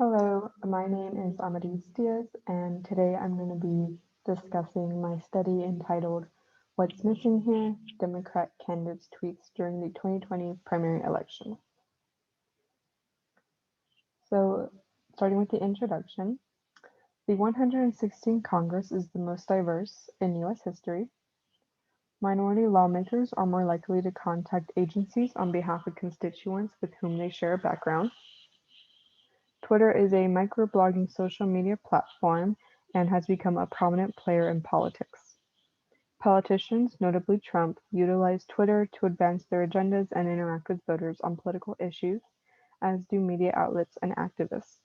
Hello, my name is Amadis Diaz, and today I'm going to be discussing my study entitled What's Missing Here? Democrat Candidates' Tweets During the 2020 Primary Election. So, starting with the introduction, the 116th Congress is the most diverse in U.S. history. Minority lawmakers are more likely to contact agencies on behalf of constituents with whom they share a background. Twitter is a microblogging social media platform and has become a prominent player in politics. Politicians, notably Trump, utilize Twitter to advance their agendas and interact with voters on political issues, as do media outlets and activists.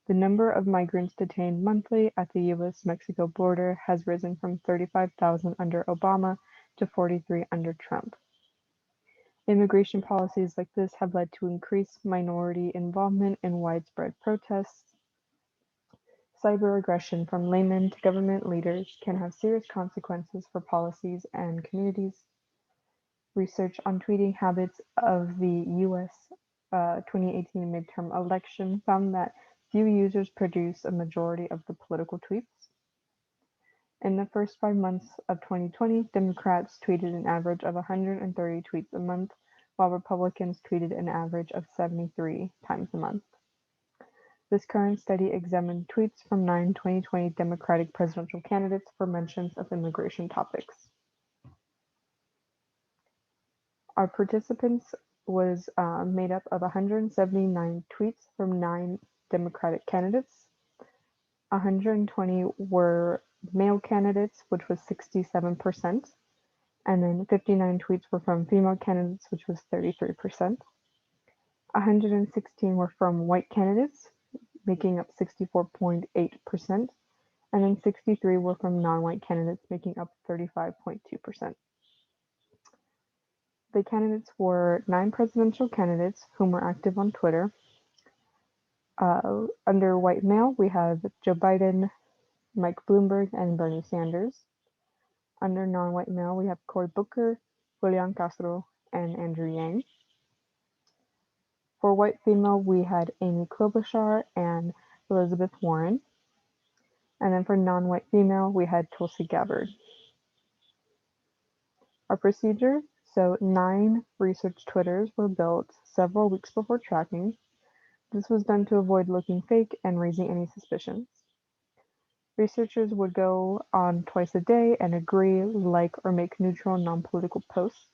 The number of migrants detained monthly at the US-Mexico border has risen from 35,000 under Obama to 43 under Trump. Immigration policies like this have led to increased minority involvement in widespread protests. Cyber aggression from laymen to government leaders can have serious consequences for policies and communities. Research on tweeting habits of the US 2018 midterm election found that few users produce a majority of the political tweets. In the first 5 months of 2020, Democrats tweeted an average of 130 tweets a month, while Republicans tweeted an average of 73 times a month. This current study examined tweets from 9 2020 Democratic presidential candidates for mentions of immigration topics. Our participants was made up of 179 tweets from 9 Democratic candidates. 120 were male candidates, which was 67%, and then 59 tweets were from female candidates, which was 33%. 116 were from white candidates, making up 64.8%, and then 63 were from non-white candidates, making up 35.2%. The candidates were 9 presidential candidates whom were active on Twitter. Under white male, we have Joe Biden, Mike Bloomberg, and Bernie Sanders. Under non-white male, we have Cory Booker, Julian Castro, and Andrew Yang. For white female, we had Amy Klobuchar and Elizabeth Warren. And then for non-white female, we had Tulsi Gabbard. Our procedure, so 9 research Twitters were built several weeks before tracking. This was done to avoid looking fake and raising any suspicions. Researchers would go on twice a day and agree, like, or make neutral, non-political posts.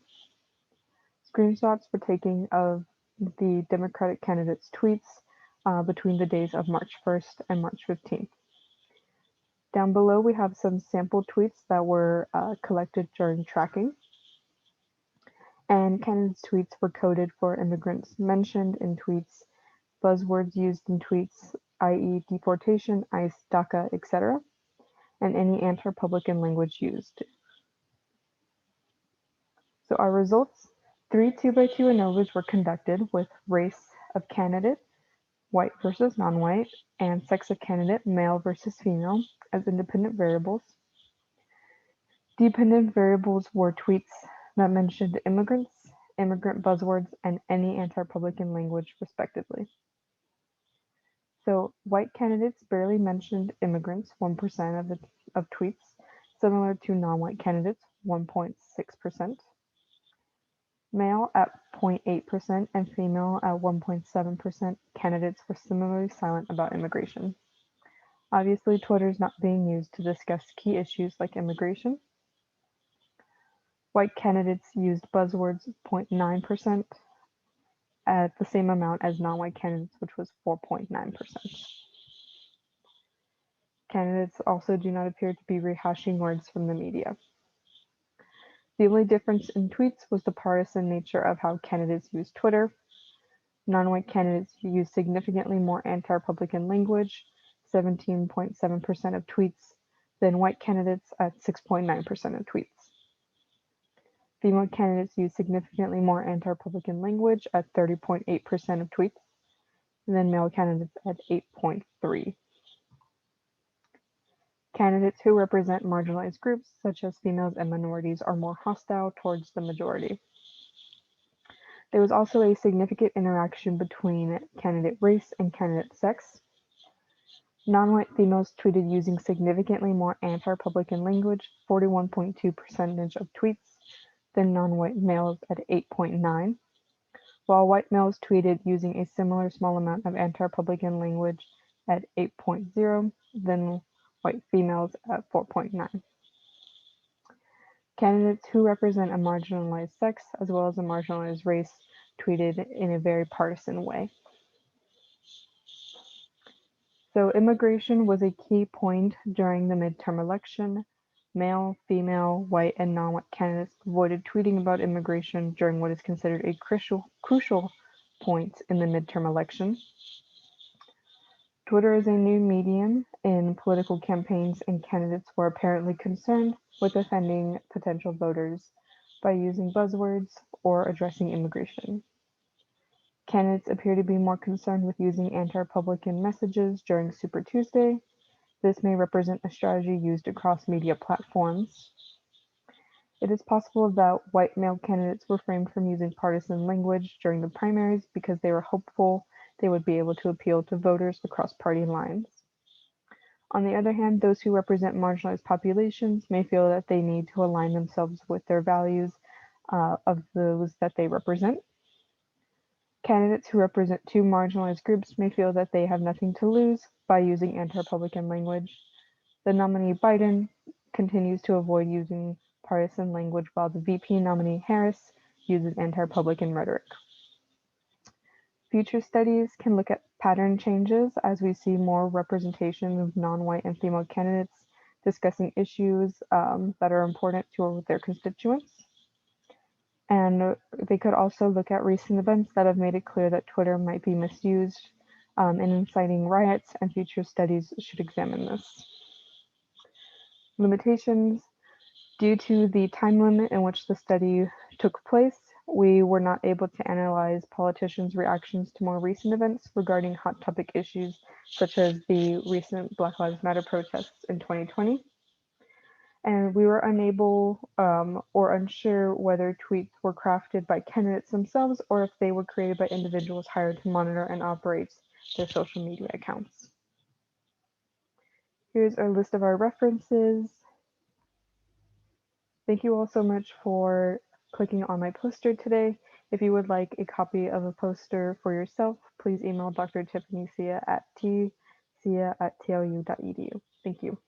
Screenshots were taken of the Democratic candidates' tweets between the days of March 1st and March 15th. Down below, we have some sample tweets that were collected during tracking. And candidates' tweets were coded for immigrants mentioned in tweets, buzzwords used in tweets, i.e. deportation, ICE, DACA, etc., and any anti-Republican language used. So our results, 3 2x2 ANOVAs were conducted with race of candidate, white versus non-white, and sex of candidate, male versus female, as independent variables. Dependent variables were tweets that mentioned immigrants, immigrant buzzwords, and any anti-Republican language, respectively. So white candidates barely mentioned immigrants, 1% of tweets, similar to non-white candidates, 1.6%. Male at 0.8% and female at 1.7% candidates were similarly silent about immigration. Obviously, Twitter is not being used to discuss key issues like immigration. White candidates used buzzwords 0.9% at the same amount as non-white candidates, which was 4.9%. Candidates also do not appear to be rehashing words from the media. The only difference in tweets was the partisan nature of how candidates used Twitter. Non-white candidates used significantly more anti-Republican language, 17.7% of tweets, than white candidates at 6.9% of tweets. Female candidates used significantly more anti-Republican language at 30.8% of tweets, than male candidates at 8.3%. Candidates who represent marginalized groups, such as females and minorities, are more hostile towards the majority. There was also a significant interaction between candidate race and candidate sex. Non-white females tweeted using significantly more anti-Republican language, 41.2% of tweets, than non-white males at 8.9, while white males tweeted using a similar small amount of anti-Republican language at 8.0 than white females at 4.9. Candidates who represent a marginalized sex as well as a marginalized race tweeted in a very partisan way. So immigration was a key point during the midterm election. Male, female, white, and non-white candidates avoided tweeting about immigration during what is considered a crucial point in the midterm election. Twitter is a new medium in political campaigns, and candidates were apparently concerned with offending potential voters by using buzzwords or addressing immigration. Candidates appear to be more concerned with using anti-Republican messages during Super Tuesday. This may represent a strategy used across media platforms. It is possible that white male candidates refrained from using partisan language during the primaries because they were hopeful they would be able to appeal to voters across party lines. On the other hand, those who represent marginalized populations may feel that they need to align themselves with their values of those that they represent. Candidates who represent two marginalized groups may feel that they have nothing to lose by using anti-Republican language. The nominee Biden continues to avoid using partisan language while the VP nominee Harris uses anti-Republican rhetoric. Future studies can look at pattern changes as we see more representation of non-white and female candidates discussing issues that are important to their constituents. And they could also look at recent events that have made it clear that Twitter might be misused in inciting riots, and future studies should examine this. Limitations. Due to the time limit in which the study took place, we were not able to analyze politicians' reactions to more recent events regarding hot topic issues such as the recent Black Lives Matter protests in 2020. And we were unable or unsure whether tweets were crafted by candidates themselves or if they were created by individuals hired to monitor and operate their social media accounts. Here's our list of our references. Thank you all so much for clicking on my poster today. If you would like a copy of a poster for yourself, please email Dr. Tiffany Sia at tsia@tlu.edu. Thank you.